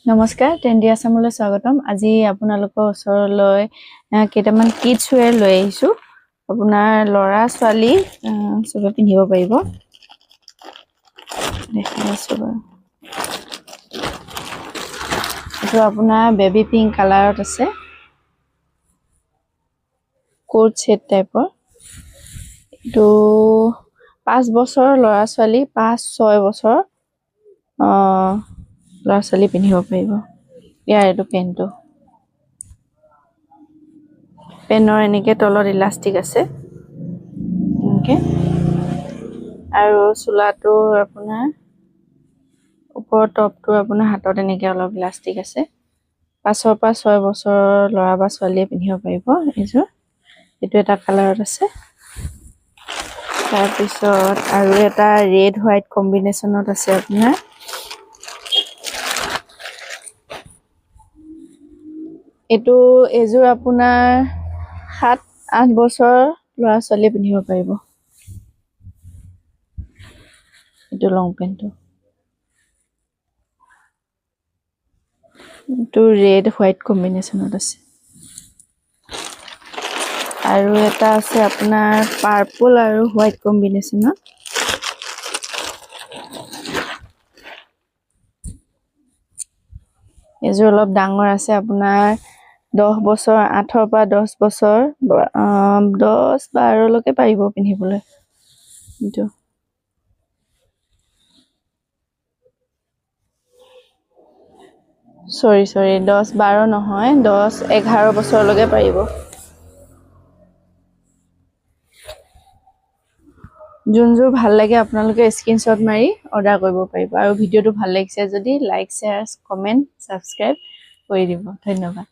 নমস্কাৰ, ট্ৰেণ্ডি আছামলৈ স্বাগতম। আজি আপোনালোকৰ ওচৰলৈ কেইটামান কিডছ ৱেৰ লৈ আহিছোঁ। আপোনাৰ ল'ৰা ছোৱালী চবে পিন্ধিব পাৰিব। দেখাই আছোঁ বাৰু। এইটো আপোনাৰ বেবী পিংক কালাৰত আছে, কোট ছেট টাইপৰ। এইটো 5 বছৰৰ ল'ৰা ছোৱালী, 5-6 বছৰ ল'ৰা ছোৱালী পিন্ধিব পাৰিব। ইয়াৰ এইটো পেনৰ এনেকৈ তলত ইলাষ্টিক আছে এনেকৈ, আৰু চোলাটো আপোনাৰ ওপৰৰ টপটো আপোনাৰ হাতত এনেকৈ অলপ ইলাষ্টিক আছে। 5 পৰা 6 বছৰৰ ল'ৰা বা ছোৱালীয়ে পিন্ধিব পাৰিব এইযোৰ। এইটো এটা কালাৰত আছে। তাৰপিছত আৰু এটা ৰেড হোৱাইট কম্বিনেশ্যনত আছে আপোনাৰ। এইযোৰ আপোনাৰ 7-8 বছৰ ল'ৰা ছোৱালীয়ে পিন্ধিব পাৰিব। এইটো লং পেণ্টটো, এইটো ৰেড হোৱাইট কম্বিনেশ্যনত আছে। আৰু এটা আছে আপোনাৰ পাৰ্পল আৰু হোৱাইট কম্বিনেশ্যনত। এইযোৰ অলপ ডাঙৰ আছে, আপোনাৰ 10 বছৰ, 8 পৰা 10 বছৰ, 10-12লৈকে পাৰিব পিন্ধিবলৈ। এইটো চৰি 10-12 নহয়, 10-11 বছৰলৈকে পাৰিব। যোনযোৰ ভাল লাগে আপোনালোকে স্ক্ৰীনশ্বট মাৰি অৰ্ডাৰ কৰিব পাৰিব। আৰু ভিডিঅ'টো ভাল লাগিছে যদি লাইক, শ্বেয়াৰ, কমেণ্ট, ছাবস্ক্ৰাইব কৰি দিব। ধন্যবাদ।